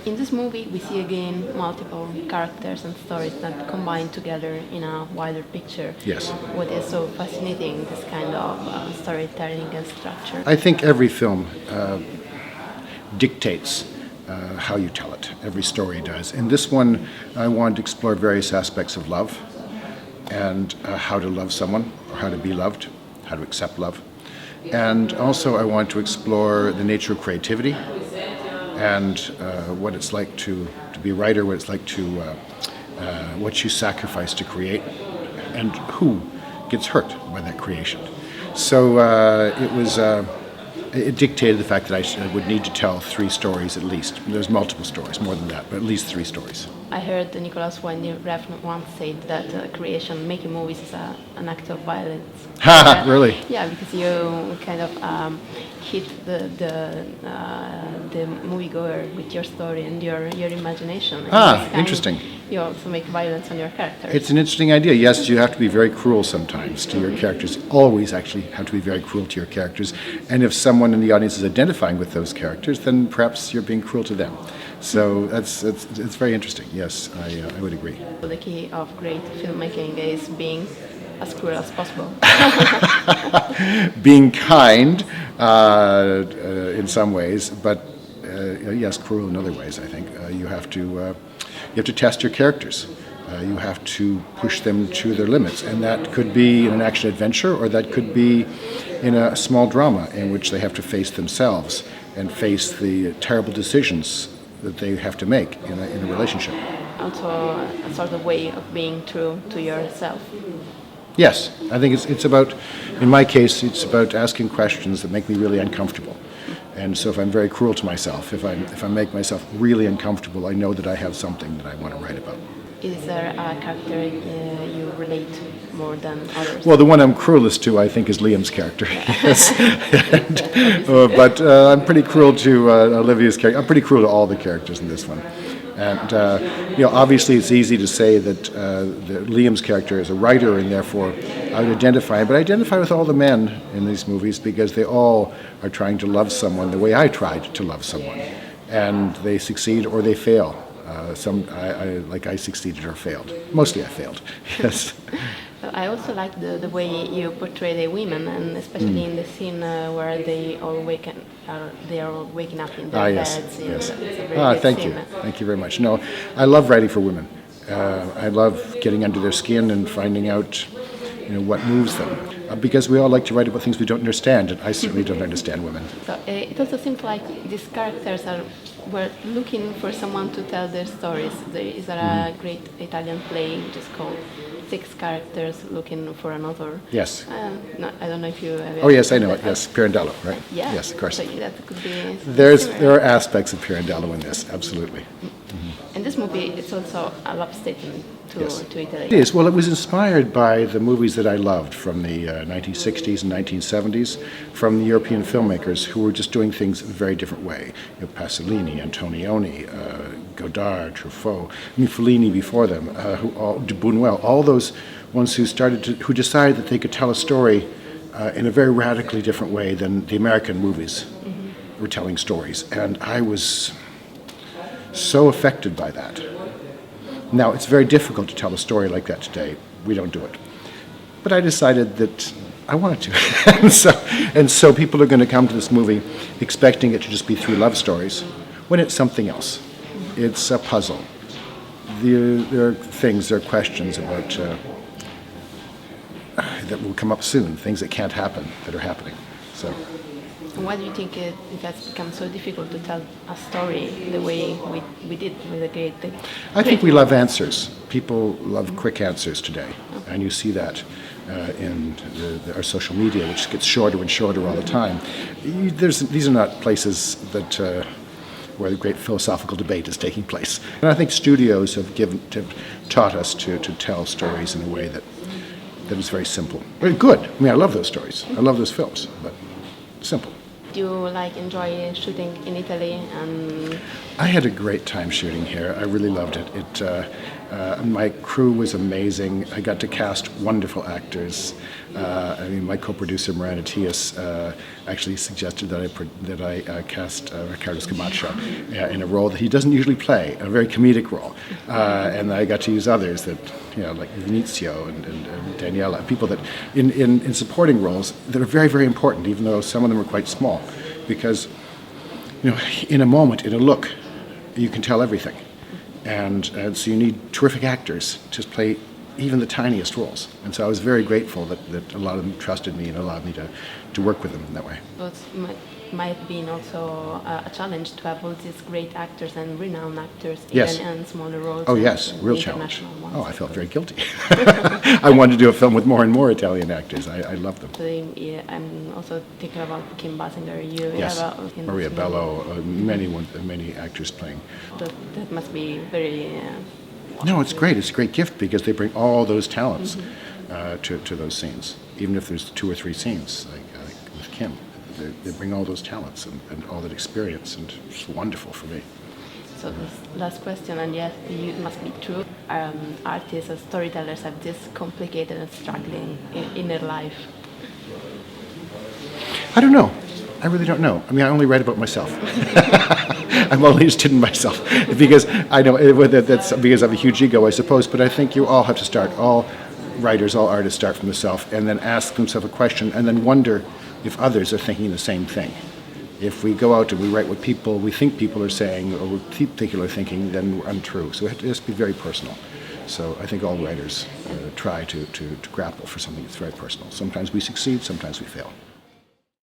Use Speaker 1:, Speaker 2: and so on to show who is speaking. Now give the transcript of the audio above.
Speaker 1: in this movie, we see again multiple characters and stories that combine together in a wider picture.
Speaker 2: Yes.
Speaker 1: What is so fascinating, this kind of storytelling and structure?
Speaker 2: I think every film dictates how you tell it. Every story does. In this one, I wanted to explore various aspects of love and how to love someone, or how to be loved, how to accept love. And also I want to explore the nature of creativity and what it's like to be a writer, what it's like to, what you sacrifice to create, and who gets hurt by that creation. So it dictated the fact that I would need to tell 3 stories at least. There's multiple stories, more than that, but at least 3 stories.
Speaker 1: I heard Nicholas Winding Refn once said that making movies is an act of violence.
Speaker 2: Really?
Speaker 1: Yeah, because you kind of hit the moviegoer with your story and your imagination. And
Speaker 2: interesting.
Speaker 1: You also make violence on your characters.
Speaker 2: It's an interesting idea. Yes, you have to be very cruel sometimes to your characters. Always actually have to be very cruel to your characters. And if someone in the audience is identifying with those characters, then perhaps you're being cruel to them. So it's very interesting. Yes, I would agree.
Speaker 1: The key of great filmmaking is being as cruel as possible.
Speaker 2: Being kind in some ways, but yes, cruel in other ways. I think you have to test your characters. You have to push them to their limits, and that could be in an action adventure, or that could be in a small drama in which they have to face themselves and face the terrible decisions that they have to make in a relationship.
Speaker 1: Also, a sort of way of being true to yourself.
Speaker 2: Yes, I think it's about, in my case, it's about asking questions that make me really uncomfortable. And so if I'm very cruel to myself, if I make myself really uncomfortable, I know that I have something that I want to write about.
Speaker 1: Is there a character you relate more than others?
Speaker 2: Well, the one I'm cruelest to, I think, is Liam's character. Yes. But I'm pretty cruel to Olivia's character. I'm pretty cruel to all the characters in this one. And obviously, it's easy to say that Liam's character is a writer, and therefore I would identify. But I identify with all the men in these movies because they all are trying to love someone the way I tried to love someone, and they succeed or they fail. I succeeded or failed. Mostly I failed, yes.
Speaker 1: I also like the way you portray the women, and especially in the scene where they are all waking up in their
Speaker 2: yes,
Speaker 1: beds.
Speaker 2: Yes.
Speaker 1: It's a very good
Speaker 2: Thank
Speaker 1: scene.
Speaker 2: you. Thank you very much. No, I love writing for women. I love getting under their skin and finding out what moves them. Because we all like to write about things we don't understand, and I certainly don't understand women.
Speaker 1: So it also seems like these characters were looking for someone to tell their stories. There is a great Italian play which is called 6 Characters Looking for an Author.
Speaker 2: Yes.
Speaker 1: No, I don't know if you have.
Speaker 2: Oh yes, I know it. Yes, Pirandello, right?
Speaker 1: Yeah.
Speaker 2: Yes, of course.
Speaker 1: So that could be.
Speaker 2: There are aspects of Pirandello in this, absolutely.
Speaker 1: And this movie is also a love statement to Italy.
Speaker 2: It is. Well, it was inspired by the movies that I loved from the 1960s and 1970s, from the European filmmakers who were just doing things a very different way. Pasolini, Antonioni, Godard, Truffaut, Fellini before them, Buñuel, all those ones who decided that they could tell a story in a very radically different way than the American movies were telling stories. And I was so affected by that. Now, it's very difficult to tell a story like that today. We don't do it. But I decided that I wanted to. and so people are going to come to this movie expecting it to just be 3 love stories, when it's something else. It's a puzzle. There are questions about that will come up soon, things that can't happen, that are happening. So.
Speaker 1: And why do you think it has become so difficult to tell a story the way we did with the great?
Speaker 2: I think we love answers. People love quick answers today, and you see that in our social media, which gets shorter and shorter all the time. These are not places that where the great philosophical debate is taking place. And I think studios have taught us to tell stories in a way that is very simple. Very good. I mean, I love those stories. I love those films, but simple.
Speaker 1: Do you enjoy shooting in Italy?
Speaker 2: I had a great time shooting here. I really loved it. My crew was amazing. I got to cast wonderful actors. I mean, my co-producer Miranda Tias actually suggested that I cast Ricardo Scamaccia in a role that he doesn't usually play, a very comedic role. And I got to use others that, like Vinicio and Daniela, people that in supporting roles that are very, very important, even though some of them are quite small, because in a moment, in a look, you can tell everything. And so you need terrific actors to play even the tiniest roles. And so I was very grateful that a lot of them trusted me and allowed me to work with them in that way.
Speaker 1: But might have been also a challenge to have all these great actors and renowned actors,
Speaker 2: Yes.
Speaker 1: even in smaller roles.
Speaker 2: Oh
Speaker 1: and
Speaker 2: yes, real challenge.
Speaker 1: international ones.
Speaker 2: Oh, I felt very guilty. I wanted to do a film with more and more Italian actors. I love them.
Speaker 1: So, I'm also thinking about Kim Basinger. You
Speaker 2: Yes,
Speaker 1: have in
Speaker 2: Maria
Speaker 1: this
Speaker 2: Bello, many actors playing.
Speaker 1: movie. That must be very.
Speaker 2: No, it's great. It's a great gift because they bring all those talents to those scenes. Even if there's 2 or 3 scenes, like with Kim, they bring all those talents and all that experience, and it's wonderful for me.
Speaker 1: So this last question, and yes, it must be true. Artists and storytellers have this complicated and struggling inner life.
Speaker 2: I don't know. I really don't know. I mean, I only write about myself. I'm only interested in myself because I know that's because I have a huge ego, I suppose. But I think you all have to start. All writers, all artists start from the self, and then ask themselves a question, and then wonder if others are thinking the same thing. If we go out and we write what we think people are saying, or what people are thinking, then we're untrue. So it has to be very personal. So I think all writers try to grapple for something that's very personal. Sometimes we succeed, sometimes we fail.